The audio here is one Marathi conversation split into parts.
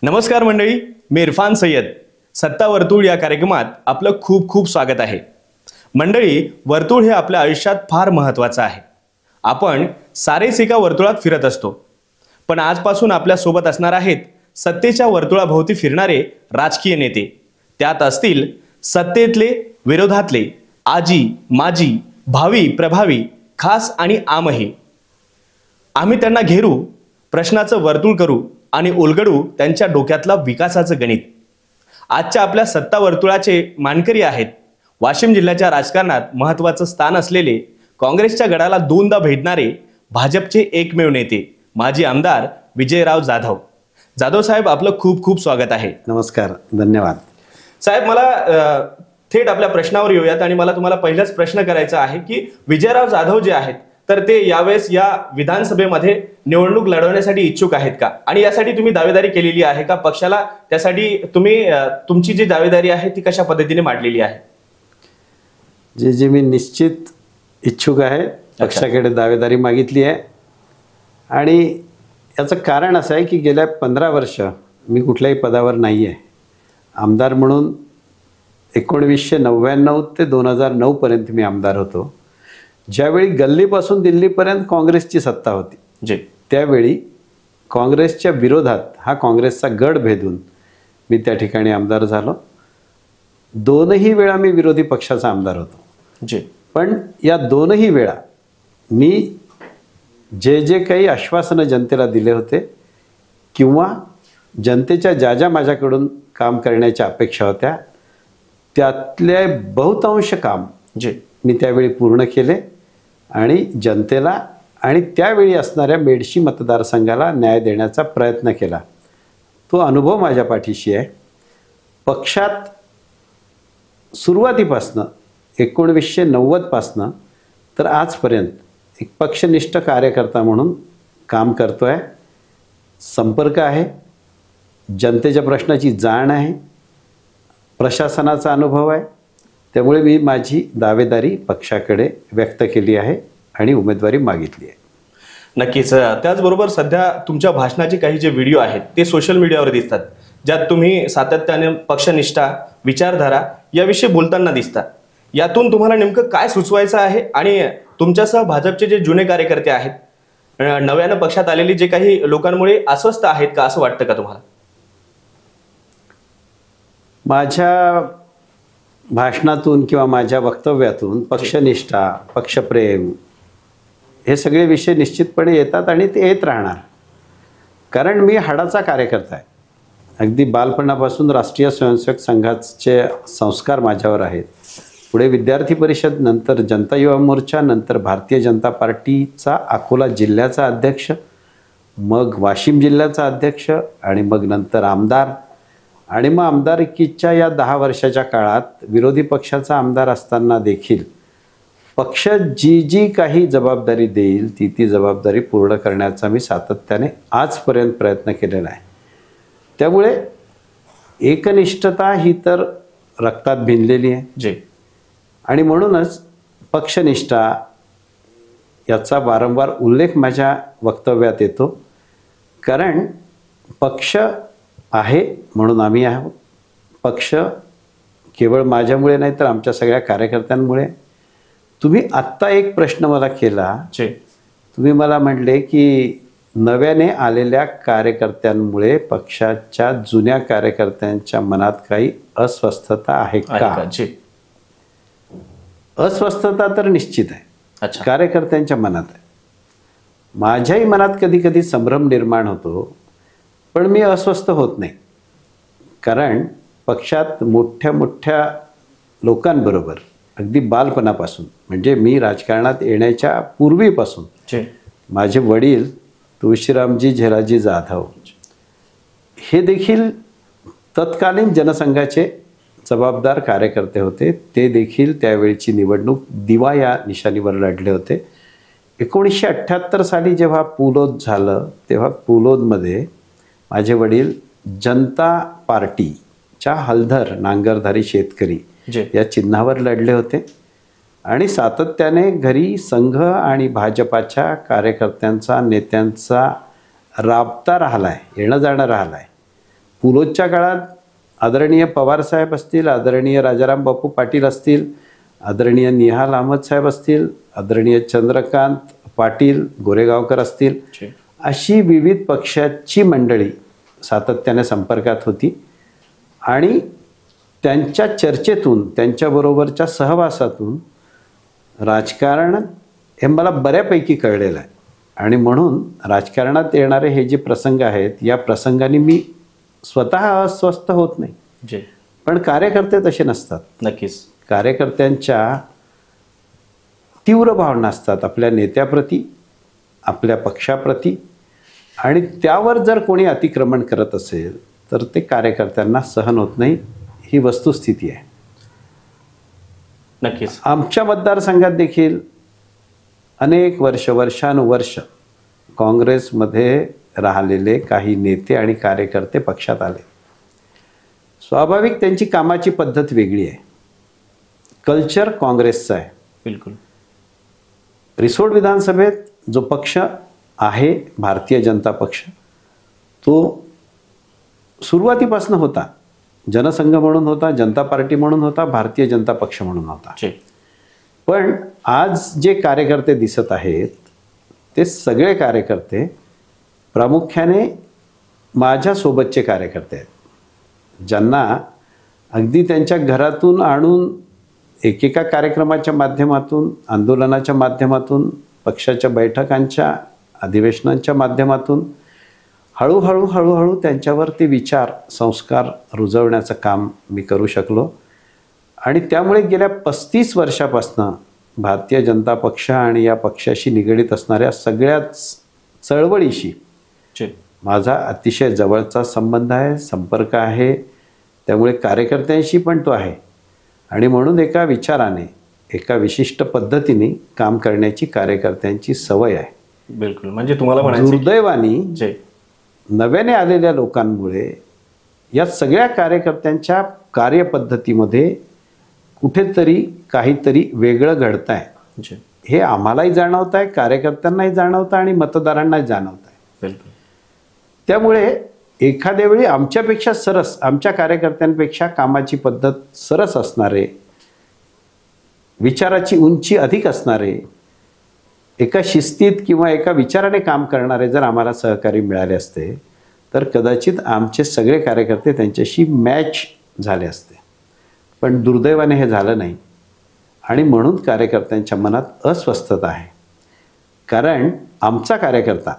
नमस्कार मंडळी, मी इरफान सय्यद. सत्ता वर्तुळ या कार्यक्रमात आपलं खूप खूप स्वागत आहे. मंडळी, वर्तुळ हे आपल्या आयुष्यात फार महत्त्वाचं आहे. आपण सारेच एका वर्तुळात फिरत असतो, पण आजपासून आपल्या सोबत असणार आहेत सत्तेच्या वर्तुळाभोवती फिरणारे राजकीय नेते. त्यात असतील सत्तेतले, विरोधातले, आजी, माजी, भावी, प्रभावी, खास आणि आमही. आम्ही त्यांना घेरू, प्रश्नाचं वर्तुळ करू आणि उलगडू त्यांच्या डोक्यातला विकासाचं गणित. आजच्या आपल्या सत्ता वर्तुळाचे मानकरी आहेत वाशिम जिल्ह्याच्या राजकारणात महत्त्वाचं स्थान असलेले, काँग्रेसच्या गडाला दोनदा भेटणारे भाजपचे एकमेव नेते, माजी आमदार विजयराव जाधव. जाधव साहेब, आपलं खूप खूप स्वागत आहे. नमस्कार, धन्यवाद. साहेब, मला थेट आपल्या प्रश्नावर येऊयात आणि मला तुम्हाला पहिलाच प्रश्न करायचा आहे की विजयराव जाधव जे आहेत तर ते यावेळेस या विधानसभेमध्ये निवडणूक लढवण्यासाठी इच्छुक आहेत का, आणि यासाठी तुम्ही दावेदारी केलेली आहे का पक्षाला? त्यासाठी तुम्ही तुमची जी दावेदारी आहे ती कशा पद्धतीने मांडलेली आहे? जे मी निश्चित इच्छुक आहे, पक्षाकडे दावेदारी मागितली आहे. आणि याचं कारण असं आहे की गेल्या 15 वर्ष मी कुठल्याही पदावर नाही आहे. आमदार म्हणून 1999 ते 2009 पर्यंत मी आमदार होतो. ज्यावेळी गल्लीपासून दिल्लीपर्यंत काँग्रेसची सत्ता होती, त्यावेळी काँग्रेसच्या विरोधात हा काँग्रेसचा गड भेदून मी त्या ठिकाणी आमदार झालो. दोनही वेळा मी विरोधी पक्षाचा आमदार होतो. पण या दोनही वेळा मी जे काही आश्वासनं जनतेला दिले होते किंवा जनतेच्या ज्या माझ्याकडून काम करण्याच्या अपेक्षा होत्या, त्यातले बहुतांश काम मी त्यावेळी पूर्ण केले आणि जनतेला आणि त्यावेळी असणाऱ्या मेडशी मतदारसंघाला न्याय देण्याचा प्रयत्न केला. तो अनुभव माझ्या पाठीशी आहे. पक्षात सुरुवातीपासनं 1990 पासनं तर आजपर्यंत एक पक्षनिष्ठ कार्यकर्ता म्हणून काम करतो आहे. संपर्क आहे, जनतेच्या प्रश्नाची जाण आहे, प्रशासनाचा अनुभव आहे. त्यामुळे मी माझी दावेदारी पक्षाकडे व्यक्त केली आहे आणि उमेदवारी मागितली आहे. नक्कीच. त्याचबरोबर सध्या तुमच्या भाषणाचे काही जे व्हिडिओ आहेत ते सोशल मीडियावर दिसतात, ज्यात तुम्ही सातत्याने पक्षनिष्ठा, विचारधारा याविषयी बोलताना दिसता. यातून तुम्हाला नेमकं काय सुचवायचं आहे, आणि तुमच्यासह भाजपचे जे जुने कार्यकर्ते आहेत, नव्यानं पक्षात आलेले जे काही लोकांमुळे अस्वस्थ आहेत का, असं वाटतं का तुम्हाला? माझ्या भाषणातून किंवा माझ्या वक्तव्यातून पक्षनिष्ठा, पक्षप्रेम हे सगळे विषय निश्चितपणे येतात आणि ते येत राहणार. कारण मी हाडाचा कार्यकर्ता आहे. अगदी बालपणापासून राष्ट्रीय स्वयंसेवक संघाचे संस्कार माझ्यावर आहेत. पुढे विद्यार्थी परिषद, नंतर जनता युवा मोर्चा, नंतर भारतीय जनता पार्टीचा अकोला जिल्ह्याचा अध्यक्ष, मग वाशिम जिल्ह्याचा अध्यक्ष, आणि मग नंतर आमदार. आणि मग आमदारकीच्या या 10 वर्षाच्या काळात विरोधी पक्षाचा आमदार असताना देखील पक्ष जी काही जबाबदारी देईल ती जबाबदारी पूर्ण करण्याचा मी सातत्याने आजपर्यंत प्रयत्न केलेला आहे. त्यामुळे एकनिष्ठता ही तर रक्तात भिनलेली आहे. आणि म्हणूनच पक्षनिष्ठा याचा वारंवार उल्लेख माझ्या वक्तव्यात येतो. कारण पक्ष आहे म्हणून आम्ही आहोत. पक्ष केवळ माझ्यामुळे नाही तर आमच्या सगळ्या कार्यकर्त्यांमुळे. तुम्ही आत्ता एक प्रश्न मला केला, तुम्ही मला म्हटले की नव्याने आलेल्या कार्यकर्त्यांमुळे पक्षाच्या जुन्या कार्यकर्त्यांच्या मनात काही अस्वस्थता आहे का? अस्वस्थता तर निश्चित आहे, कार्यकर्त्यांच्या मनात आहे. माझ्याही मनात कधी कधी संभ्रम निर्माण होतो, पण मी अस्वस्थ होत नाही. कारण पक्षात मोठ्या मोठ्या लोकांबरोबर अगदी बालपणापासून, म्हणजे मी राजकारणात येण्याच्या पूर्वीपासून माझे वडील तुळशीरामजी झेराजी जाधव हे देखील तत्कालीन जनसंघाचे जबाबदार कार्यकर्ते होते. ते देखील त्यावेळची निवडणूक दिवा या निशाणीवर लढले होते. 1978 साली जेव्हा पुलोद झालं तेव्हा पुलोदमध्ये माझे वडील जनता पार्टीच्या हलधर नांगरधारी शेतकरी या चिन्हावर लढले होते. आणि सातत्याने घरी संघ आणि भाजपाच्या कार्यकर्त्यांचा, नेत्यांचा राबता राहिला आहे, येणं जाणं राहिलं आहे. पुलोच्या काळात आदरणीय पवारसाहेब असतील, आदरणीय राजाराम बापू पाटील असतील, आदरणीय निहाल अहमद साहेब असतील, आदरणीय चंद्रकांत पाटील गोरेगावकर असतील, अशी विविध पक्षाची मंडळी सातत्याने संपर्कात होती आणि त्यांच्या चर्चेतून, त्यांच्याबरोबरच्या सहवासातून राजकारण हे मला बऱ्यापैकी कळलेलं आहे. आणि म्हणून राजकारणात येणारे हे जे प्रसंग आहेत, या प्रसंगाने मी स्वतः अस्वस्थ होत नाही, पण कार्यकर्ते तसे नसतात. नक्कीच कार्यकर्त्यांच्या तीव्र भावना असतात आपल्या नेत्याप्रती, आपल्या पक्षाप्रती, आणि त्यावर जर कोणी अतिक्रमण करत असेल तर ते कार्यकर्त्यांना सहन होत नाही. ही वस्तुस्थिती आहे. नक्कीच आमच्या मतदारसंघात देखील अनेक वर्षानुवर्ष काँग्रेसमध्ये राहिलेले काही नेते आणि कार्यकर्ते पक्षात आले. स्वाभाविक त्यांची कामाची पद्धत वेगळी आहे. कल्चर काँग्रेसचं आहे. बिलकुल. रिसोड विधानसभेत जो पक्ष आहे भारतीय जनता पक्ष, तो सुरुवातीपासून होता, जनसंघ म्हणून होता, जनता पार्टी म्हणून होता, भारतीय जनता पक्ष म्हणून होता. पण आज जे कार्यकर्ते दिसत आहेत ते सगळे कार्यकर्ते प्रामुख्याने माझ्यासोबतचे कार्यकर्ते आहेत, ज्यांना अगदी त्यांच्या घरातून आणून एकेका कार्यक्रमाच्या माध्यमातून, आंदोलनाच्या माध्यमातून, पक्षाच्या बैठकांच्या, अधिवेशनांच्या माध्यमातून हळूहळू त्यांच्यावर ते विचार, संस्कार रुजवण्याचं काम मी करू शकलो. आणि त्यामुळे गेल्या 35 वर्षापासून भारतीय जनता पक्ष आणि या पक्षाशी निगडीत असणाऱ्या सगळ्याच चळवळीशी माझा अतिशय जवळचा संबंध आहे, संपर्क आहे. त्यामुळे कार्यकर्त्यांशी पण तो आहे. आणि म्हणून एका विचाराने, एका विशिष्ट पद्धतीने काम करण्याची कार्यकर्त्यांची सवय आहे. बिलकुल. म्हणजे तुम्हाला म्हणायचं दुर्दैवाने नव्याने आलेल्या लोकांमुळे या सगळ्या कार्यकर्त्यांच्या कार्यपद्धतीमध्ये कुठेतरी काहीतरी वेगळं घडत आहे. हे आम्हालाही जाणवत आहे, कार्यकर्त्यांनाही जाणवत आहे आणि मतदारांनाही जाणवत आहे. त्यामुळे एखाद्या वेळी आमच्यापेक्षा सरस, आमच्या कार्यकर्त्यांपेक्षा कामाची पद्धत सरस असणारे, विचाराची उंची अधिक असणारे, एका शिस्तीत किंवा एका विचाराने काम करणारे जर आम्हाला सहकारी मिळाले असते तर कदाचित आमचे सगळे कार्यकर्ते त्यांच्याशी मॅच झाले असते. पण दुर्दैवाने हे झालं नाही. आणि म्हणून कार्यकर्त्यांच्या मनात अस्वस्थता आहे. कारण आमचा कार्यकर्ता,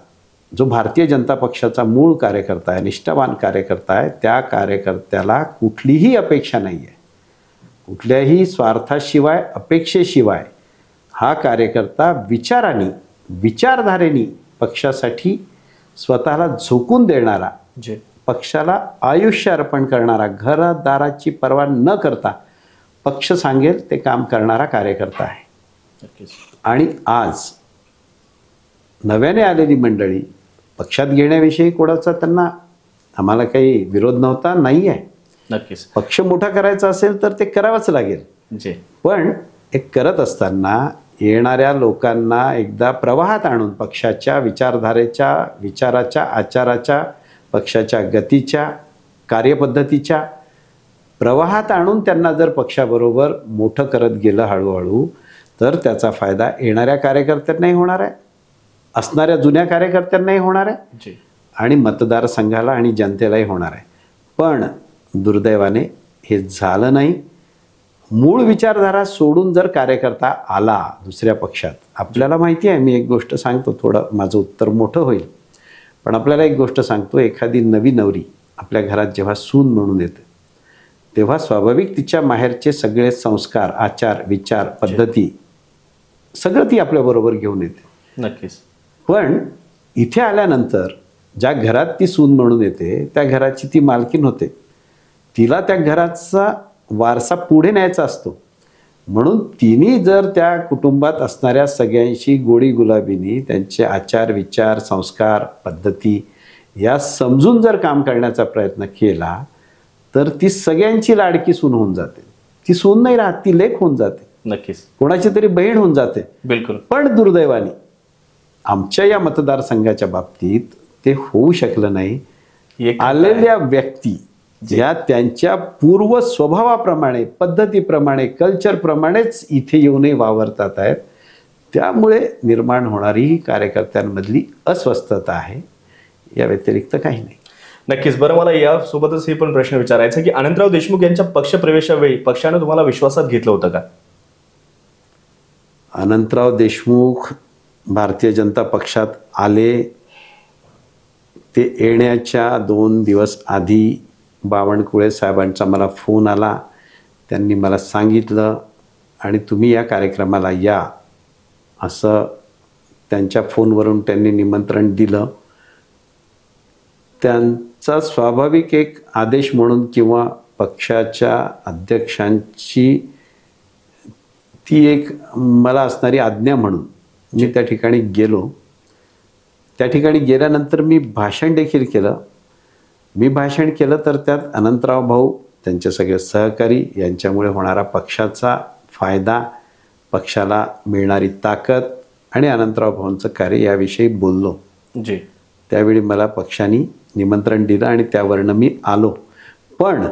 जो भारतीय जनता पक्षाचा मूळ कार्यकर्ता आहे, निष्ठावान कार्यकर्ता आहे, त्या कार्यकर्त्याला कुठलीही अपेक्षा नाही आहे. कुठल्याही स्वार्थाशिवाय, अपेक्षेशिवाय हा कार्यकर्ता विचारांनी, विचारधारेनी पक्षासाठी स्वतःला झोकून देणारा, पक्षाला आयुष्य अर्पण करणारा, घरदाराची पर्वा न करता पक्ष सांगेल ते काम करणारा कार्यकर्ता आहे. आणि आज नव्याने आलेली मंडळी पक्षात घेण्याविषयी कोणाचा त्यांना, आम्हाला काही विरोध नव्हता, नाही आहे. नक्कीच पक्ष मोठा करायचा असेल तर ते करावंच लागेल. पण एक करत असताना येणाऱ्या लोकांना एकदा प्रवाहात आणून पक्षाच्या विचारधारेच्या, विचाराच्या, आचाराच्या, पक्षाच्या गतीच्या, कार्यपद्धतीच्या प्रवाहात आणून त्यांना जर पक्षाबरोबर मोठं करत गेलं हळूहळू तर त्याचा फायदा येणाऱ्या कार्यकर्त्यांनाही होणार आहे, असणाऱ्या जुन्या कार्यकर्त्यांनाही होणार आहे आणि मतदारसंघाला आणि जनतेलाही होणार आहे. पण दुर्दैवाने हे झालं नाही. मूळ विचारधारा सोडून जर कार्यकर्ता आला दुसऱ्या पक्षात, आपल्याला माहिती आहे, मी एक गोष्ट सांगतो, थोडं माझं उत्तर मोठं होईल, पण आपल्याला एक गोष्ट सांगतो. एखादी नवी नवरी आपल्या घरात जेव्हा सून म्हणून येते तेव्हा स्वाभाविक तिच्या माहेरचे सगळे संस्कार, आचार, विचार, पद्धती सगळं ती आपल्याबरोबर घेऊन येते. नक्कीच. पण इथे आल्यानंतर ज्या घरात ती सून म्हणून येते त्या घराची ती मालकीन होते. तिला त्या घराचा वारसा पुढे न्यायचा असतो. म्हणून तिने जर त्या कुटुंबात असणाऱ्या सगळ्यांशी गोडी गुलाबीनी त्यांचे आचार, विचार, संस्कार, पद्धती या समजून जर काम करण्याचा प्रयत्न केला तर ती सगळ्यांची लाडकी सून होऊन जाते. ती सून नाही राहत, ती लेक होऊन जाते. नक्कीच. कोणाची तरी बहीण होऊन जाते. बिलकुल. पण दुर्दैवाने आमच्या या मतदारसंघाच्या बाबतीत ते होऊ शकलं नाही. आलेल्या व्यक्ती ज्या त्यांच्या पूर्व स्वभावाप्रमाणे, पद्धतीप्रमाणे, कल्चरप्रमाणेच इथे येऊनही वावरतात आहेत, त्यामुळे निर्माण होणारी ही कार्यकर्त्यांमधली अस्वस्थता आहे, या व्यतिरिक्त काही नाही. नक्कीच. बरं, मला यासोबतच हे पण प्रश्न विचारायचा की अनंतराव देशमुख यांच्या पक्षप्रवेशावेळी पक्षानं तुम्हाला विश्वासात घेतलं होतं का? अनंतराव देशमुख भारतीय जनता पक्षात आले ते येण्याच्या 2 दिवस आधी बावनकुळे साहेबांचा मला फोन आला. त्यांनी मला सांगितलं आणि तुम्ही या कार्यक्रमाला या असं त्यांच्या फोनवरून त्यांनी निमंत्रण दिलं. त्यांचा स्वाभाविक एक आदेश म्हणून किंवा पक्षाच्या अध्यक्षांची ती एक मला असणारी आज्ञा म्हणून मी त्या ठिकाणी गेलो. त्या ठिकाणी गेल्यानंतर मी भाषण देखील केलं. मी भाषण केलं तर त्यात अनंतराव भाऊ, त्यांचे सगळे सहकारी यांच्यामुळे होणारा पक्षाचा फायदा, पक्षाला मिळणारी ताकद आणि अनंतराव भाऊंचं कार्य याविषयी बोललो. त्यावेळी मला पक्षाने निमंत्रण दिलं आणि त्यावरनं मी आलो. पण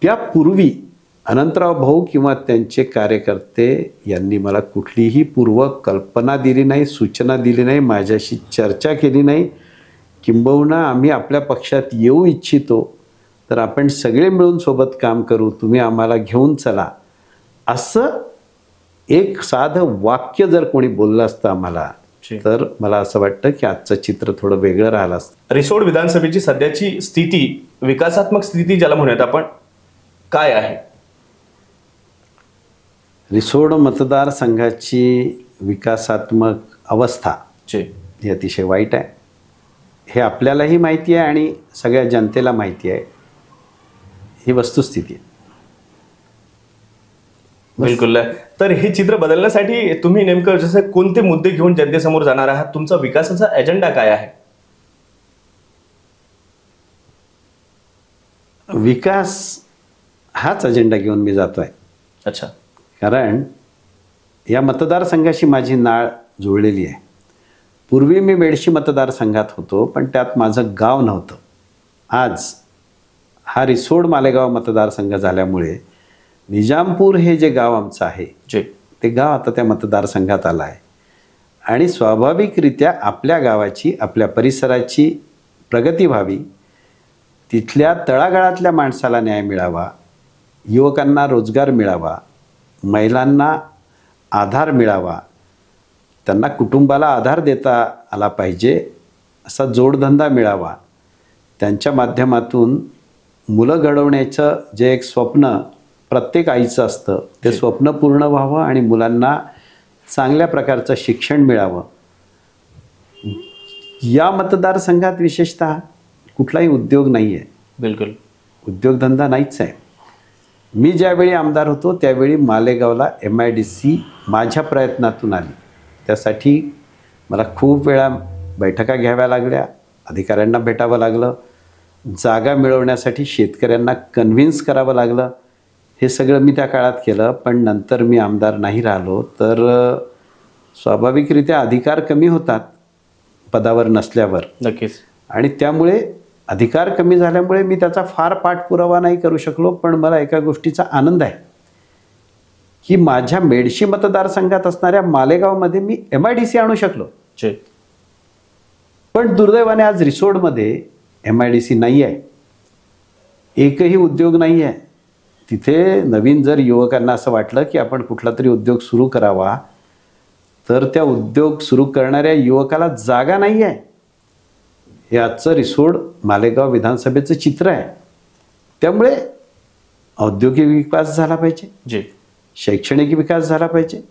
त्यापूर्वी अनंतराव भाऊ किंवा त्यांचे कार्यकर्ते यांनी मला कुठलीही पूर्व कल्पना दिली नाही, सूचना दिली नाही, माझ्याशी चर्चा केली नाही. किंबहुना आम्ही आपल्या पक्षात येऊ इच्छितो तर आपण सगळे मिळून सोबत काम करू, तुम्ही आम्हाला घेऊन चला, असं एक साधं वाक्य जर कोणी बोललं असतं आम्हाला तर मला असं वाटतं की आजचं चित्र थोडं वेगळं राहिलं असतं. रिसोड विधानसभेची सध्याची स्थिती, विकासात्मक स्थिती ज्याला म्हणूयात आपण, काय आहे? रिसोड मतदारसंघाची विकासात्मक अवस्था ही अतिशय वाईट आहे. हे आपल्यालाही माहिती आहे आणि सगळ्या जनतेला माहिती आहे. ही वस्तुस्थिती आहे. बिलकुल. तर हे चित्र बदलण्यासाठी तुम्ही नेमकं जसं कोणते मुद्दे घेऊन जनतेसमोर जाणार आहात? तुमचा विकासाचा एजेंडा काय आहे? विकास हाच अजेंडा घेऊन मी जातोय. अच्छा. कारण या मतदारसंघाशी माझी नाळ जुळलेली आहे. पूर्वी मी मेडशी मतदारसंघात होतो, पण त्यात माझं गाव नव्हतं. आज हा रिसोड मालेगाव मतदारसंघ झाल्यामुळे निजामपूर हे जे गाव आमचं आहे ते गाव आता त्या मतदारसंघात आलं आहे. आणि स्वाभाविकरित्या आपल्या गावाची, आपल्या परिसराची प्रगती व्हावी, तिथल्या तळागाळातल्या माणसाला न्याय मिळावा, युवकांना रोजगार मिळावा, महिलांना आधार मिळावा, त्यांना कुटुंबाला आधार देता आला पाहिजे, असा जोडधंदा मिळावा, त्यांच्या माध्यमातून मुलं घडवण्याचं जे एक स्वप्न प्रत्येक आईचं असतं ते स्वप्न पूर्ण व्हावं आणि मुलांना चांगल्या प्रकारचं शिक्षण मिळावं. या मतदारसंघात विशेषतः कुठलाही उद्योग नाही आहे. बिलकुल. उद्योगधंदा नाहीच आहे. मी ज्यावेळी आमदार होतो त्यावेळी मालेगावला MIDC माझ्या प्रयत्नातून आली. त्यासाठी मला खूप वेळा बैठका घ्याव्या लागल्या, अधिकाऱ्यांना भेटावं लागलं, जागा मिळवण्यासाठी शेतकऱ्यांना कन्व्हिन्स करावं लागलं. हे सगळं मी त्या काळात केलं. पण नंतर मी आमदार नाही राहिलो तर स्वाभाविकरित्या अधिकार कमी होतात पदावर नसल्यावर. नक्कीच. आणि त्यामुळे अधिकार कमी झाल्यामुळे मी त्याचा फार पाठपुरावा नाही करू शकलो. पण मला एका गोष्टीचा आनंद आहे की माझ्या मेडशी मतदारसंघात असणाऱ्या मालेगावमध्ये मी MIDC आणू शकलो. पण दुर्दैवाने आज रिसोडमध्ये MIDC नाही आहे, एकही उद्योग नाही आहे. तिथे नवीन जर युवकांना असं वाटलं की आपण कुठला तरी उद्योग सुरू करावा तर त्या उद्योग सुरू करणाऱ्या युवकाला जागा नाही आहे. हे आजचं रिसोड मालेगाव विधानसभेचं चित्र आहे. त्यामुळे औद्योगिक विकास झाला पाहिजे, शैक्षणिक विकास झाला पाहिजे,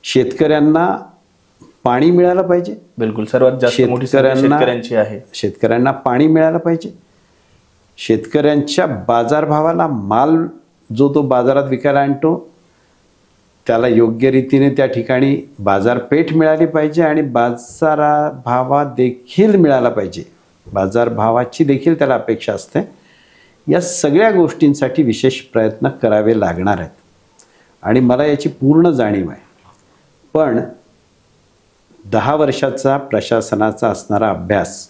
शेतकऱ्यांना पाणी मिळालं पाहिजे. बिलकुल. सर्वात जास्त मोठी शेतकऱ्यांची आहे. शेतकऱ्यांना पाणी मिळालं पाहिजे. शेतकऱ्यांच्या बाजारभावाला माल जो तो बाजारात विकायला आणतो त्याला योग्य रीतीने त्या ठिकाणी बाजारपेठ मिळाली पाहिजे आणि बाजारभावा देखील मिळाला पाहिजे. बाजारभावाची देखील त्याला अपेक्षा असते. या सगळ्या गोष्टींसाठी विशेष प्रयत्न करावे लागणार आहेत आणि मला याची पूर्ण जाणीव आहे. पण 10 वर्षाचा प्रशासनाचा असणारा अभ्यास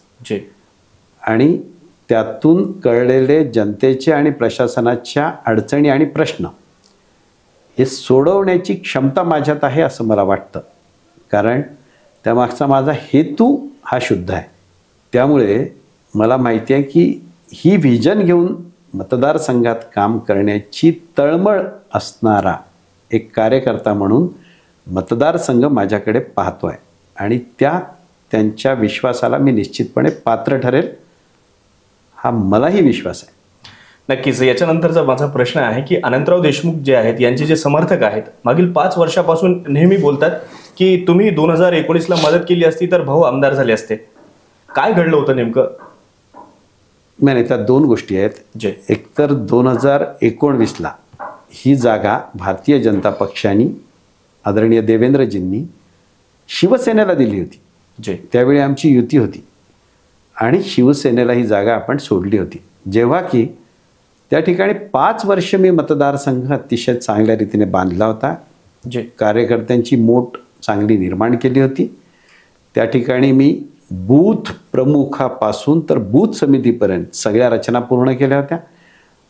आणि त्यातून कळलेले जनतेचे आणि प्रशासनाच्या अडचणी आणि प्रश्न हे सोडवण्याची क्षमता माझ्यात आहे असं मला वाटतं. कारण त्यामागचा माझा हेतू हा शुद्ध आहे. त्यामुळे मला माहिती आहे की ही व्हिजन घेऊन मतदारसंघात काम करण्याची तळमळ असणारा एक कार्यकर्ता म्हणून मतदारसंघ माझ्याकडे पाहतो आहे आणि त्यांच्या विश्वासाला मी निश्चितपणे पात्र ठरेल हा मलाही विश्वास आहे. नक्कीच. याच्यानंतरचा माझा प्रश्न आहे की अनंतराव देशमुख जे आहेत यांचे जे समर्थक आहेत मागील 5 वर्षापासून नेहमी बोलतात की तुम्ही 2019ला मदत केली असती तर भाऊ आमदार झाले असते. काय घडलं होतं नेमकं? नाही, त्या 2 गोष्टी आहेत. एकतर 2019ला ही जागा भारतीय जनता पक्षाने आदरणीय देवेंद्रजींनी शिवसेनेला दिली होती. त्यावेळी आमची युती होती आणि शिवसेनेला ही जागा आपण सोडली होती. जेव्हा की त्या ठिकाणी 5 वर्ष मी मतदारसंघ अतिशय चांगल्या रीतीने बांधला होता. कार्यकर्त्यांची मोठ चांगली निर्माण केली होती. त्या ठिकाणी मी बूथ प्रमुखापासून तर बूथ समितीपर्यंत सगळ्या रचना पूर्ण केल्या होत्या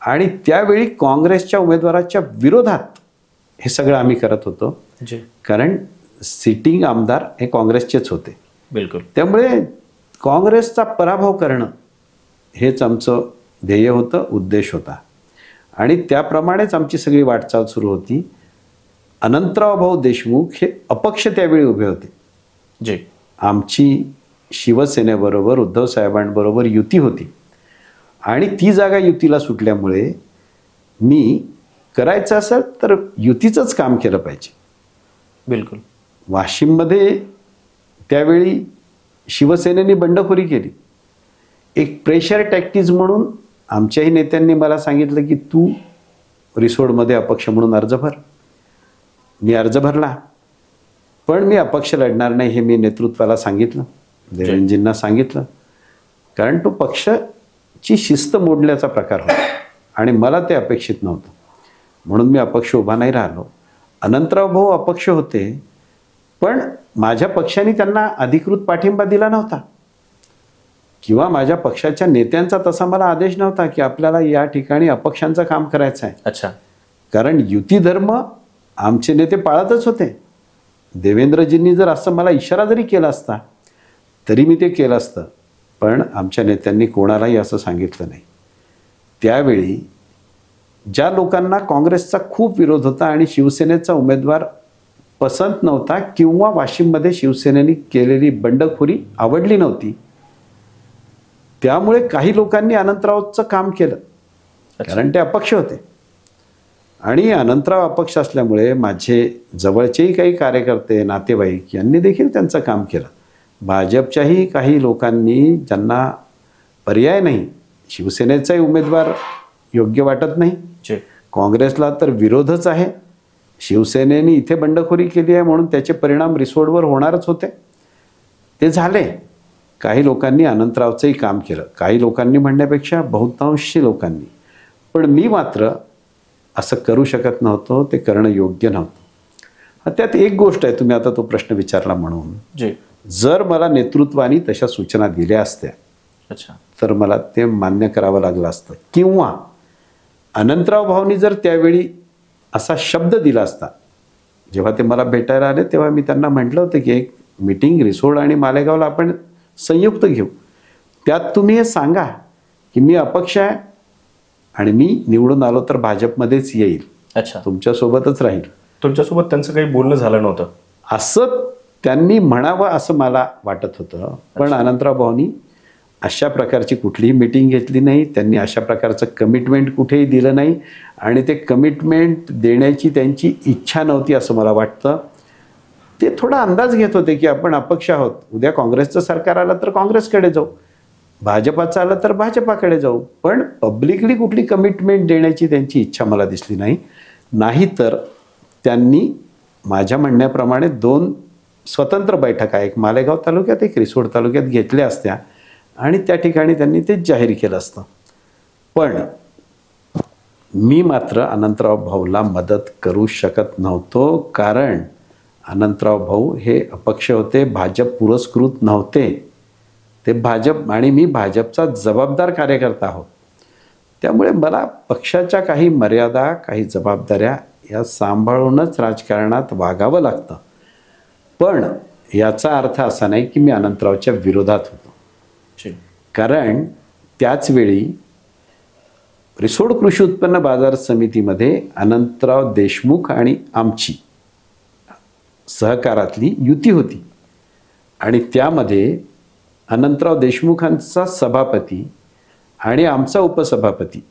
आणि त्यावेळी काँग्रेसच्या उमेदवाराच्या विरोधात हे सगळं आम्ही करत होतो. कारण सिटिंग आमदार हे काँग्रेसचेच होते. बिलकुल. त्यामुळे काँग्रेसचा पराभव करणं हेच आमचं ध्येय होतं, उद्देश होता आणि त्याप्रमाणेच आमची सगळी वाटचाल सुरू होती. अनंतराव भाऊ देशमुख हे अपक्ष त्यावेळी उभे होते. आमची शिवसेनेबरोबर उद्धव साहेबांबरोबर युती होती आणि ती जागा युतीला सुटल्यामुळे मी करायचं असेल तर युतीचंच काम केलं पाहिजे. बिलकुल. वाशिममध्ये त्यावेळी शिवसेनेने बंडखोरी केली. एक प्रेशर टॅक्टिक्स म्हणून आमच्याही नेत्यांनी मला सांगितलं की तू रिसोडमध्ये अपक्ष म्हणून अर्ज भर. मी अर्ज भरला पण मी अपक्ष लढणार नाही हे मी नेतृत्वाला सांगितलं, देवेंद्रजींना सांगितलं. कारण तो पक्षाची शिस्त मोडल्याचा प्रकार होता आणि मला ते अपेक्षित नव्हतं म्हणून मी अपक्ष उभा नाही राहिलो. अनंतराव भाऊ अपक्ष होते पण माझ्या पक्षाने त्यांना अधिकृत पाठिंबा दिला नव्हता किंवा माझ्या पक्षाच्या नेत्यांचा तसा मला आदेश नव्हता की आपल्याला या ठिकाणी अपक्षांचं काम करायचं आहे. अच्छा. कारण युती धर्म आमचे नेते पाळतच होते. देवेंद्रजींनी जर असं मला इशारा जरी केला असता तरी मी ते केलं असतं पण आमच्या नेत्यांनी कोणालाही असं सांगितलं नाही. त्यावेळी ज्या लोकांना काँग्रेसचा खूप विरोध होता आणि शिवसेनेचा उमेदवार पसंत नव्हता किंवा वाशिममध्ये शिवसेनेने केलेली बंडखोरी आवडली नव्हती त्यामुळे काही लोकांनी अनंतरावचं काम केलं कारण ते अपक्ष होते आणि अनंतराव अपक्ष असल्यामुळे माझे जवळचेही काही कार्यकर्ते नातेवाईक यांनी देखील त्यांचं काम केलं. भाजपच्याही काही लोकांनी ज्यांना पर्याय नाही, शिवसेनेचाही उमेदवार योग्य वाटत नाही, काँग्रेसला तर विरोधच आहे, शिवसेनेने इथे बंडखोरी केली आहे म्हणून त्याचे परिणाम रिसोडवर होणारच होते, ते झाले. काही लोकांनी अनंतरावचंही काम केलं, काही लोकांनी म्हणण्यापेक्षा बहुतांशी लोकांनी. पण मी मात्र असं करू शकत नव्हतो, ते करणं योग्य नव्हतं. त्यात एक गोष्ट आहे, तुम्ही आता तो प्रश्न विचारला म्हणून, जर मला नेतृत्वाने तशा सूचना दिल्या असत्या तर मला ते मान्य करावं लागलं असतं किंवा अनंतराव भाऊनी जर त्यावेळी असा शब्द दिला असता. जेव्हा ते मला भेटायला आले तेव्हा मी त्यांना म्हटलं होतं की एक मीटिंग रिसोड आणि मालेगावला आपण संयुक्त घेऊ, त्यात तुम्ही हे सांगा की मी अपक्ष आहे आणि मी निवडून आलो तर भाजपमध्येच येईल, तुमच्यासोबतच राहील. तुमच्यासोबत त्यांचं काही बोलणं झालं नव्हतं असं त्यांनी म्हणावं असं मला वाटत होतं. पण अनंतराव भाऊनी अशा प्रकारची कुठलीही मीटिंग घेतली नाही, त्यांनी अशा प्रकारचं कमिटमेंट कुठेही दिलं नाही आणि ते कमिटमेंट देण्याची त्यांची इच्छा नव्हती असं मला वाटतं. ते थोडा अंदाज घेत होते की आपण अपक्ष आहोत, उद्या काँग्रेसचं सरकार आलं तर काँग्रेसकडे जाऊ, भाजपाचं आलं तर भाजपाकडे जाऊ. पण पब्लिकली कुठली कमिटमेंट देण्याची त्यांची इच्छा मला दिसली नाही. नाहीतर त्यांनी माझ्या म्हणण्याप्रमाणे 2 स्वतंत्र बैठका, एक मालेगाव तालुक्यात एक रिसोड तालुक्यात घेतल्या असत्या आणि त्या ठिकाणी त्यांनी ते जाहीर केलं असतं. पण मी मात्र अनंतराव भाऊला मदत करू शकत नव्हतो कारण अनंतराव भाऊ हे अपक्ष होते, भाजप पुरस्कृत नव्हते. ते भाजप आणि मी भाजपचा जबाबदार कार्यकर्ता आहोत. त्यामुळे मला पक्षाच्या काही मर्यादा, काही जबाबदाऱ्या या सांभाळूनच राजकारणात वागावं लागतं. पण याचा अर्थ असा नाही की मी अनंतरावच्या विरोधात होतो. कारण त्याचवेळी रिसोड कृषी उत्पन्न बाजार समितीमध्ये अनंतराव देशमुख आणि आमची सहकारातली युती होती आणि त्यामध्ये अनंतराव देशमुखांचा सभापती आणि आमचा उपसभापती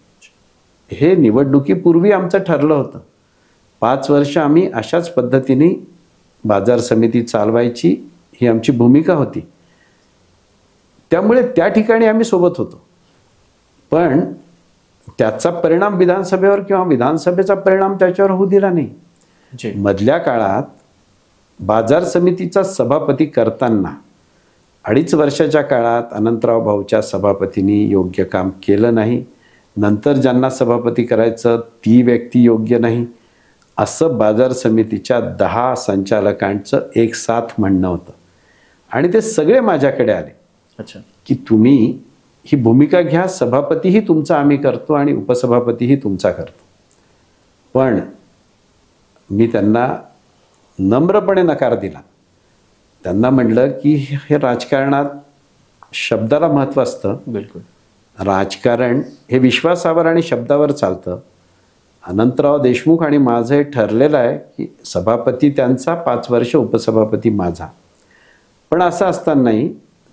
हे निवडणुकीपूर्वी आमचं ठरलं होतं. 5 वर्ष आम्ही अशाच पद्धतीने बाजार समिती चालवायची ही आमची भूमिका होती. त्यामुळे त्या ठिकाणी आम्ही सोबत होतो. पण त्याचा परिणाम विधानसभेवर किंवा विधानसभेचा परिणाम त्याच्यावर होऊ दिला नाही. मधल्या काळात बाजार समितीचा सभापती करताना 2.5 वर्षाच्या काळात अनंतराव भाऊच्या सभापतींनी योग्य काम केलं नाही. नंतर ज्यांना सभापती करायचं ती व्यक्ती योग्य नाही असं बाजार समितीच्या 10 संचालकांचं एक साथ म्हणणं होतं. आणि ते सगळे माझ्याकडे आले की तुम्ही ही भूमिका घ्या, सभापतीही तुमचा आम्ही करतो आणि उपसभापतीही तुमचा करतो. पण मी त्यांना नम्रपणे नकार दिला. त्यांना म्हटलं की हे राजकारणात शब्दाला महत्त्व असतं. बिलकुल. राजकारण हे विश्वासावर आणि शब्दावर चालतं. अनंतराव देशमुख आणि माझं हे ठरलेलं आहे की सभापती त्यांचा, 5 वर्ष उपसभापती माझा. पण असं असतानाही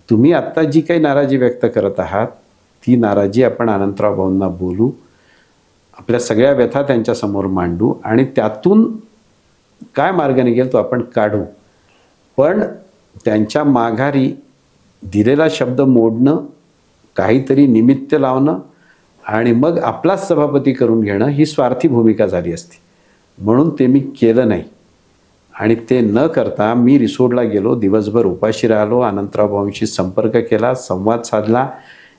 तुम्ही आत्ता जी काही नाराजी व्यक्त करत आहात ती नाराजी आपण अनंतराव भाऊंना बोलू, आपल्या सगळ्या व्यथा त्यांच्यासमोर मांडू आणि त्यातून काय मार्ग निघेल तो आपण काढू. पण त्यांच्या माघारी दिलेला शब्द मोडणं, काहीतरी निमित्त लावणं आणि मग आपलाच सभापती करून घेणं ही स्वार्थी भूमिका झाली असती. म्हणून ते मी केलं नाही. आणि ते न करता मी रिसोडला गेलो, दिवसभर उपाशी राहिलो, अनंतराव भाऊंशी संपर्क केला, संवाद साधला,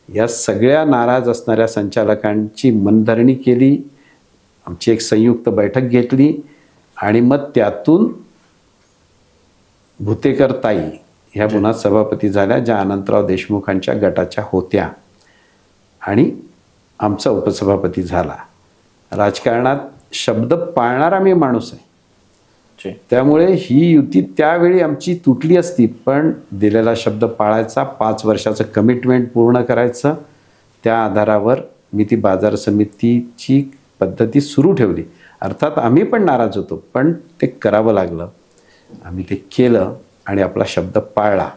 या सगळ्या नाराज असणाऱ्या संचालकांची मनधरणी केली, आमची एक संयुक्त बैठक घेतली आणि मग त्यातून भुतेकर ताई ह्या पुन्हा सभापती झाल्या ज्या अनंतराव देशमुखांच्या गटाच्या होत्या आणि आमचा उपसभापती झाला. राजकारणात शब्द पाळणारा मी माणूस आहे. त्यामुळे ही युती त्यावेळी आमची तुटली असती, पण दिलेला शब्द पाळायचा, 5 वर्षाचं कमिटमेंट पूर्ण करायचं, त्या आधारावर मी ती बाजार समितीची पद्धती सुरू ठेवली. अर्थात आम्ही पण नाराज होतो, पण ते करावं लागलं. आम्ही ते केलं आणि आपला शब्द पाळला.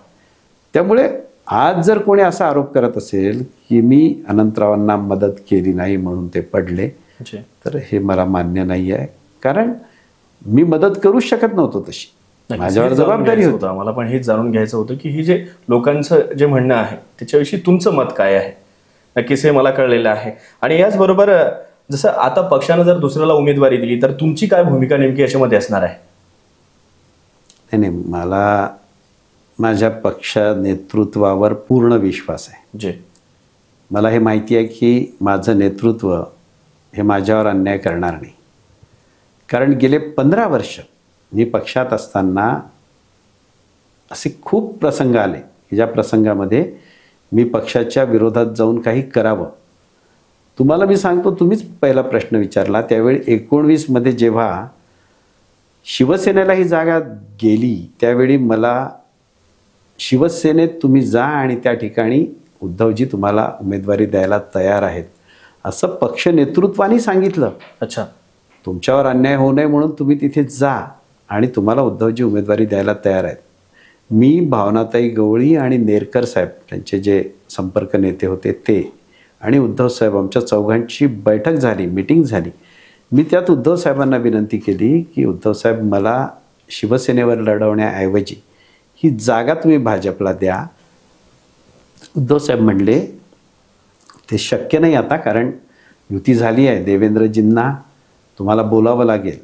त्यामुळे आज जर कोणी असा आरोप करत असेल की मी अनंतरावांना मदत केली नाही म्हणून ते पडले, तर हे मला मान्य नाही आहे. कारण मी मदत करूच शकत नव्हतो, तशी माझ्यावर जबाबदारी होती. मला पण हेच जाणून घ्यायचं होतं की हे जे लोकांचं जे म्हणणं आहे त्याच्याविषयी तुमचं मत काय आहे. नक्कीच हे मला कळलेलं आहे. आणि याचबरोबर जसं आता पक्षानं जर दुसऱ्याला उमेदवारी दिली तर तुमची काय भूमिका नेमकी याच्यामध्ये असणार आहे. नाही, मला माझ्या पक्ष नेतृत्वावर पूर्ण विश्वास आहे. मला हे माहिती आहे की माझं नेतृत्व हे माझ्यावर अन्याय करणार नाही. कारण गेले 15 वर्ष मी पक्षात असताना असे खूप प्रसंग आले की ज्या प्रसंगामध्ये मी पक्षाच्या विरोधात जाऊन काही करावं. तुम्हाला मी सांगतो, तुम्हीच पहिला प्रश्न विचारला त्यावेळी 19 मध्ये जेव्हा शिवसेनेला ही जागा गेली त्यावेळी मला शिवसेनेत तुम्ही जा आणि त्या ठिकाणी उद्धवजी तुम्हाला उमेदवारी द्यायला तयार आहेत असं पक्ष नेतृत्वाने सांगितलं. अच्छा, तुमच्यावर अन्याय होऊ नये म्हणून तुम्ही तिथे जा आणि तुम्हाला उद्धवजी उमेदवारी द्यायला तयार आहेत. मी, भावनाताई गवळी आणि नेरकर साहेब त्यांचे जे संपर्क नेते होते ते आणि उद्धव साहेब, आमच्या चौघांची बैठक झाली, मीटिंग झाली. मी त्यात उद्धव साहेबांना विनंती केली की उद्धव साहेब, मला शिवसेनेवर लढवण्याऐवजी ही जागा तुम्ही भाजपला द्या. उद्धव साहेब म्हणले ते शक्य नाही आता, कारण युती झाली आहे, देवेंद्रजींना तुम्हाला बोलावं लागेल.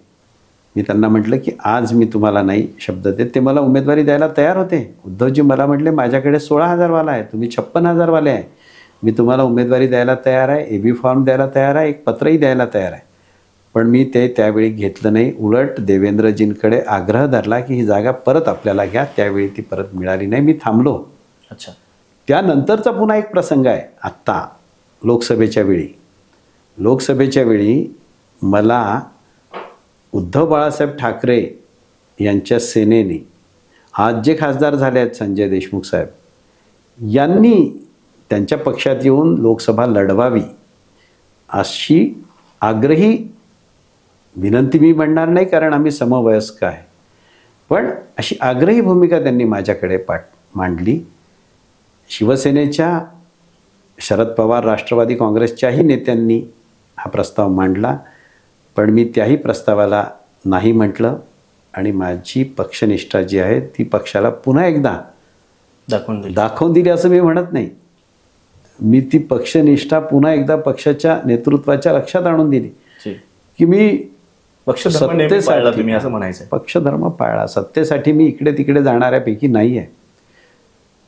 मी त्यांना म्हटलं की आज मी तुम्हाला नाही शब्द देत. ते मला उमेदवारी द्यायला तयार होते. उद्धवजी मला म्हटले माझ्याकडे 16,000 वाला आहे, तुम्ही 56,000 वाले आहे, मी तुम्हाला उमेदवारी द्यायला तयार आहे, AB फॉर्म द्यायला तयार आहे, एक पत्रही द्यायला तयार आहे. पण मी ते त्यावेळी घेतलं नाही. उलट देवेंद्रजींकडे आग्रह धरला की ही जागा परत आपल्याला घ्या. त्यावेळी ती परत मिळाली नाही. मी थांबलो. अच्छा. त्यानंतरचा पुन्हा एक प्रसंग आहे. आत्ता लोकसभेच्या वेळी मला उद्धव बाळासाहेब ठाकरे यांच्या सेनेने, आज जे खासदार झाले आहेत संजय देशमुख साहेब, यांनी त्यांच्या पक्षात येऊन लोकसभा लढवावी अशी आग्रही विनंती मी म्हणणार नाही, कारण आम्ही समवयस्क आहे, पण अशी आग्रही भूमिका त्यांनी माझ्याकडे मांडली. शिवसेनेच्या, शरद पवार, राष्ट्रवादी काँग्रेसच्याही नेत्यांनी हा प्रस्ताव मांडला, पण मी त्याही प्रस्तावाला नाही म्हटलं आणि माझी पक्षनिष्ठा जी आहे ती पक्षाला पुन्हा एकदा दाखवून दिली असं मी म्हणत नाही. मी ती पक्षनिष्ठा पुन्हा एकदा पक्षाच्या नेतृत्वाच्या लक्षात आणून दिली की मी पक्षधर्म पाळला, सत्तेसाठी मी इकडे तिकडे जाणाऱ्यापैकी नाही आहे.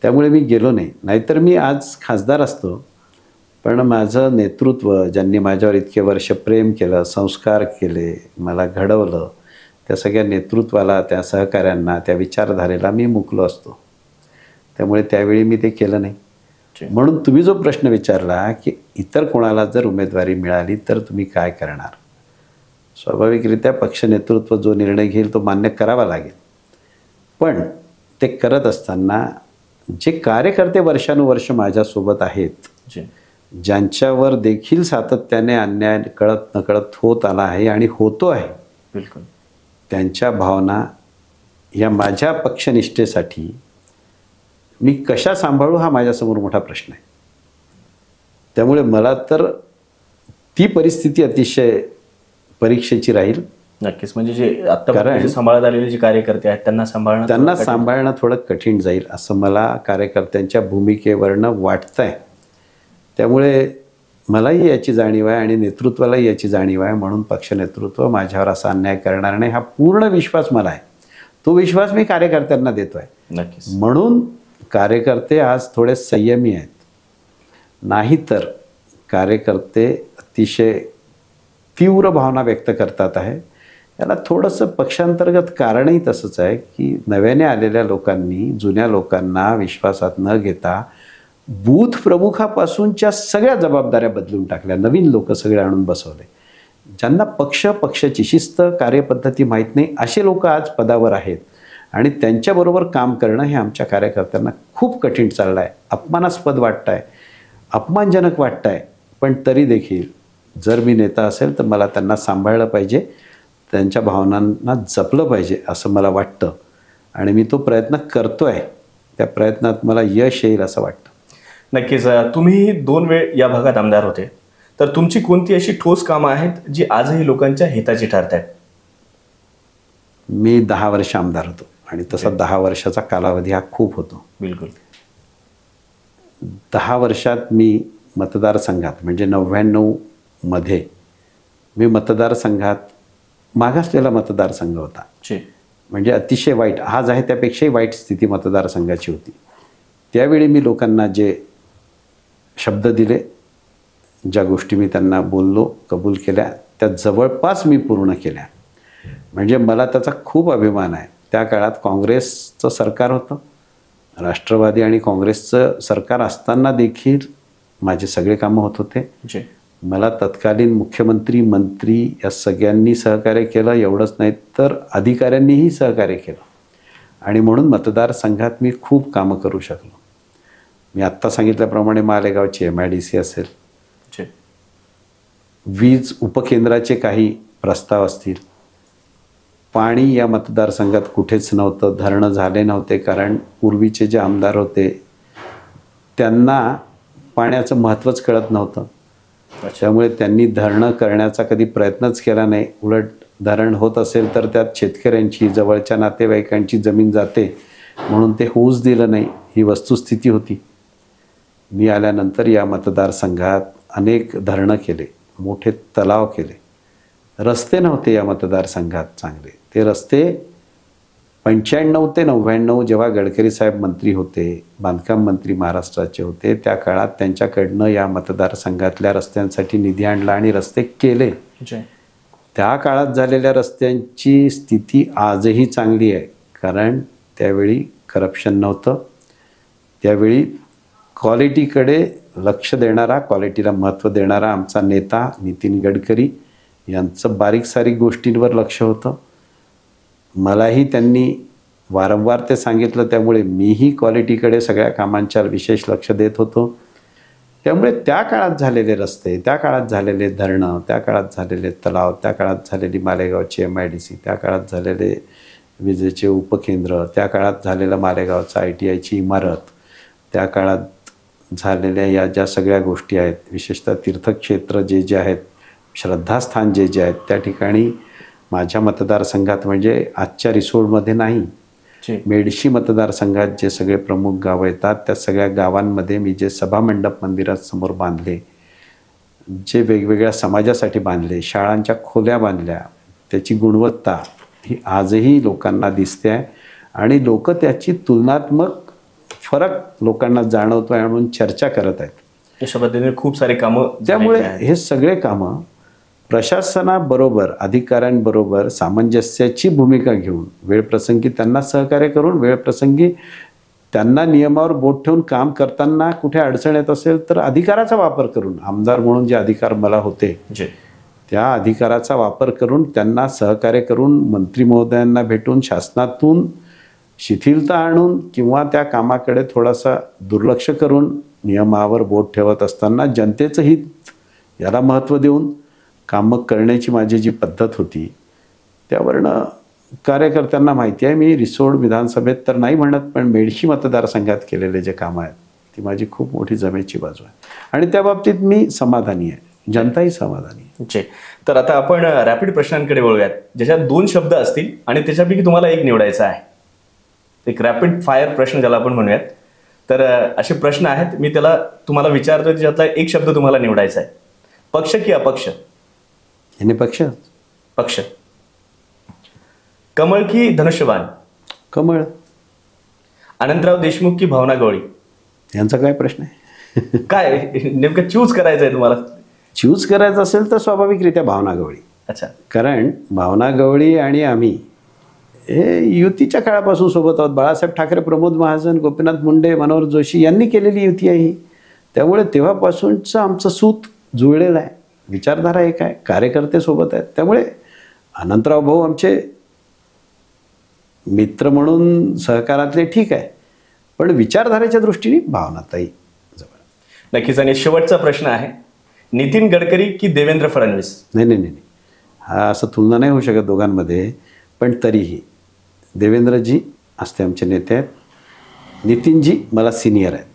त्यामुळे मी गेलो नाही, नाहीतर मी आज खासदार असतो. पण माझं नेतृत्व, ज्यांनी माझ्यावर इतके वर्ष प्रेम केलं, संस्कार केले, मला घडवलं, त्या सगळ्या नेतृत्वाला, त्या सहकाऱ्यांना, त्या विचारधारेला मी मुकलो असतो. त्यामुळे त्यावेळी मी ते केलं नाही. म्हणून तुम्ही जो प्रश्न विचारला की इतर कोणाला जर उमेदवारी मिळाली तर तुम्ही काय करणार, स्वाभाविकरित्या पक्ष नेतृत्व जो निर्णय घेईल तो मान्य करावा लागेल. पण ते करत असताना जे कार्यकर्ते वर्षानुवर्ष माझ्यासोबत आहेत, ज्यांच्यावर देखील सातत्याने अन्याय कळत नकळत होत आला आहे आणि होतो आहे, बिलकुल त्यांच्या भावना या माझ्या पक्षनिष्ठेसाठी मी कशा सांभाळू हा माझ्यासमोर मोठा प्रश्न आहे. त्यामुळे मला तर ती परिस्थिती अतिशय परीक्षेची राहील. नक्कीच. म्हणजे जे आता सांभाळत आलेले जे कार्यकर्ते आहेत त्यांना सांभाळणं थोडं कठीण जाईल असं मला कार्यकर्त्यांच्या भूमिकेवरनं वाटतंय. त्यामुळे मलाही याची जाणीव आहे आणि नेतृत्वालाही याची जाणीव आहे. म्हणून पक्ष नेतृत्व माझ्यावर असा अन्याय करणार नाही हा पूर्ण विश्वास मला आहे. तो विश्वास मी कार्यकर्त्यांना देतोय. नक्कीच. म्हणून कार्यकर्ते आज थोडे संयमी आहेत. नाहीतर कार्यकर्ते अतिशय तीव्र भावना व्यक्त करतात आहे. याला थोडंसं पक्षांतर्गत कारणही तसंच आहे की नव्याने आलेल्या लोकांनी जुन्या लोकांना विश्वासात न घेता बूथ प्रमुखापासूनच्या सगळ्या जबाबदाऱ्या बदलून टाकल्या. नवीन लोक सगळे आणून बसवले. ज्यांना पक्षाची शिस्त, कार्यपद्धती माहीत नाही असे लोक आज पदावर आहेत आणि त्यांच्याबरोबर काम करणं हे आमच्या कार्यकर्त्यांना खूप कठीण चाललं आहे. अपमानास्पद वाटतं आहे, अपमानजनक वाटतं आहे. पण तरी देखील जर मी नेता असेल तर मला त्यांना सांभाळलं पाहिजे, त्यांच्या भावनांना जपलं पाहिजे असं मला वाटतं आणि मी तो प्रयत्न करतो आहे. त्या प्रयत्नात मला यश येईल असं वाटतं. नक्कीच. तुम्ही 2 वेळ या भागात आमदार होते, तर तुमची कोणती अशी ठोस कामं आहेत जी आजही लोकांच्या हिताची ठरत आहेत? मी 10 वर्ष आमदार होतो आणि तसा 10 वर्षाचा कालावधी हा खूप होतो. बिलकुल. 10 वर्षात मी मतदारसंघात म्हणजे 99 मध्ये मी मतदारसंघात मागासलेला मतदारसंघ होता. म्हणजे अतिशय वाईट, आज आहे त्यापेक्षाही वाईट स्थिती मतदारसंघाची होती. त्यावेळी मी लोकांना जे शब्द दिले, ज्या गोष्टी मी त्यांना बोललो, कबूल केल्या, त्या जवळपास मी पूर्ण केल्या. म्हणजे मला त्याचा खूप अभिमान आहे. त्या काळात काँग्रेसचं सरकार होतं, राष्ट्रवादी आणि काँग्रेसचं सरकार असताना देखील माझे सगळे कामं होत होते. मला तत्कालीन मुख्यमंत्री, मंत्री या सगळ्यांनी सहकार्य केलं. एवढंच नाही तर अधिकाऱ्यांनीही सहकार्य केलं आणि म्हणून मतदारसंघात मी खूप कामं करू शकलो. मी आत्ता सांगितल्याप्रमाणे मालेगावची MIDC असेल, वीज उपकेंद्राचे काही प्रस्ताव असतील, पाणी या मतदारसंघात कुठेच नव्हतं, धरणं झाले नव्हते कारण पूर्वीचे जे आमदार होते त्यांना पाण्याचं महत्त्वच कळत नव्हतं. त्यामुळे त्यांनी धरणं करण्याचा कधी प्रयत्नच केला नाही. उलट धरण होत असेल तर त्यात शेतकऱ्यांची, जवळच्या नातेवाईकांची जमीन जाते म्हणून ते होऊच दिलं नाही. ही वस्तुस्थिती होती. मी आल्यानंतर या मतदारसंघात अनेक धरणं केले, मोठे तलाव केले. रस्ते नव्हते या मतदारसंघात चांगले. ते रस्ते 95 ते 99 जेव्हा गडकरी साहेब मंत्री होते, बांधकाम मंत्री महाराष्ट्राचे होते, त्या काळात त्यांच्याकडनं या मतदारसंघातल्या रस्त्यांसाठी निधी आणला आणि रस्ते केले. त्या काळात झालेल्या रस्त्यांची स्थिती आजही चांगली आहे कारण त्यावेळी करप्शन नव्हतं. त्यावेळी क्वालिटीकडे लक्ष देणारा, क्वालिटीला महत्त्व देणारा आमचा नेता नितीन गडकरी यांचं बारीक सारीक गोष्टींवर लक्ष होतं. मलाही त्यांनी वारंवार ते सांगितलं, त्यामुळे मीही क्वालिटीकडे सगळ्या कामांच्या विशेष लक्ष देत होतो. त्यामुळे त्या काळात झालेले रस्ते, त्या काळात झालेले धरणं, त्या काळात झालेले तलाव, त्या काळात झालेली मालेगावची MIDC, त्या काळात झालेले विजेचे उपकेंद्र, त्या काळात झालेलं मालेगावचा ITIची इमारत, त्या काळात झालेल्या या ज्या सगळ्या गोष्टी आहेत, विशेषतः तीर्थक्षेत्र जे आहेत, श्रद्धास्थान जे आहेत, त्या ठिकाणी माझ्या मतदारसंघात म्हणजे आजच्या रिसोडमध्ये नाही, मेडशी मतदारसंघात जे सगळे प्रमुख गावं येतात त्या सगळ्या गावांमध्ये मी जे सभामंडप मंदिरासमोर बांधले, जे वेगवेगळ्या समाजासाठी बांधले, शाळांच्या खोल्या बांधल्या, त्याची गुणवत्ता ही आजही लोकांना दिसते आहे आणि लोक त्याची तुलनात्मक फरक लोकांना जाणवतो आहे म्हणून चर्चा करत आहेत. अशा पद्धतीने खूप सारे कामं, त्यामुळे हे सगळे कामं प्रशासनाबरोबर, अधिकाऱ्यांबरोबर सामंजस्याची भूमिका घेऊन, वेळप्रसंगी त्यांना सहकार्य करून, वेळप्रसंगी त्यांना नियमावर बोट ठेवून काम करताना कुठे अडचण येत असेल तर अधिकाराचा वापर करून, आमदार म्हणून जे अधिकार मला होते त्या अधिकाराचा वापर करून त्यांना सहकार्य करून, मंत्री महोदयांना भेटून, शासनातून शिथिलता आणून किंवा त्या कामाकडे थोडासा दुर्लक्ष करून नियमावर बोट ठेवत असताना जनतेचं हित याला महत्त्व देऊन कामं करण्याची माझी जी पद्धत होती त्यावरनं कार्यकर्त्यांना माहिती आहे. मी रिसोड विधानसभेत तर नाही म्हणत, पण मेडशी मतदारसंघात केलेले जे कामं आहेत ती माझी खूप मोठी जमेची बाजू आहे आणि त्या बाबतीत मी समाधानी आहे, जनताही समाधानी आहे. तर आता आपण रॅपिड प्रश्नांकडे वळूयात, ज्याच्यात 2 शब्द असतील आणि त्याच्यापैकी तुम्हाला एक निवडायचा आहे. एक रॅपिड फायर प्रश्न ज्याला आपण म्हणूयात. तर असे प्रश्न आहेत, मी त्याला तुम्हाला विचारतोय, त्याच्यातला एक शब्द तुम्हाला निवडायचा आहे. पक्ष की अपक्ष? पक्ष. पक्ष. कमळ की धनुष्यबाण? कमळ. अनंतराव देशमुख की भावना गवळी? यांचा काय प्रश्न आहे? काय नेमकं चूज करायचं आहे तुम्हाला? चूज करायचं असेल तर स्वाभाविकरित्या भावना गवळी. अच्छा. कारण भावना गवळी आणि आम्ही हे युतीच्या काळापासून सोबत आहोत. बाळासाहेब ठाकरे, प्रमोद महाजन, गोपीनाथ मुंडे, मनोहर जोशी यांनी केलेली युती आहे ही. त्यामुळे तेव्हापासूनचं आमचं सूत जुळलेलं आहे, विचारधारा एक आहे, कार्यकर्ते सोबत आहेत. त्यामुळे अनंतराव भाऊ आमचे मित्र म्हणून सहकारातले ठीक आहे, पण विचारधारेच्या दृष्टीने भावनाताई जवळ. नक्कीच. आणि शेवटचा प्रश्न आहे, नितीन गडकरी की देवेंद्र फडणवीस? नाही, हा असं तुलना नाही होऊ शकत दोघांमध्ये, पण तरीही देवेंद्रजी असते आमचे नेते आहेत, नितीनजी मला सिनियर आहेत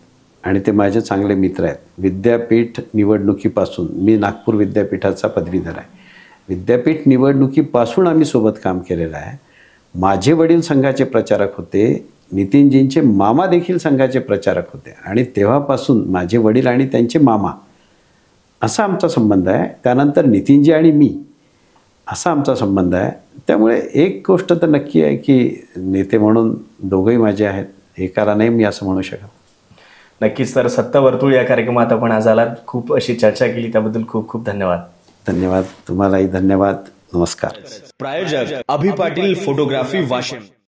आणि ते माझे चांगले मित्र आहेत. विद्यापीठ निवडणुकीपासून, मी नागपूर विद्यापीठाचा पदवीधर आहे, विद्यापीठ निवडणुकीपासून आम्ही सोबत काम केलेलं आहे. माझे वडील संघाचे प्रचारक होते, नितीनजींचे मामा देखील संघाचे प्रचारक होते आणि तेव्हापासून माझे वडील आणि त्यांचे मामा असा आमचा संबंध आहे. त्यानंतर नितीनजी आणि मी असा आमचा संबंध आहे. त्यामुळे एक गोष्ट तर नक्की आहे की नेते म्हणून दोघंही माझे आहेत, एकाला नाही मी असं म्हणू शकत. नक्कीच. तर सत्ता वर्तुळ या कार्यक्रमात आपण आज आलात, खूप अशी चर्चा केली, त्याबद्दल खूप खूप धन्यवाद. धन्यवाद. तुम्हालाही धन्यवाद. नमस्कार. प्रायोजक अभि पाटील फोटोग्राफी वाशिम.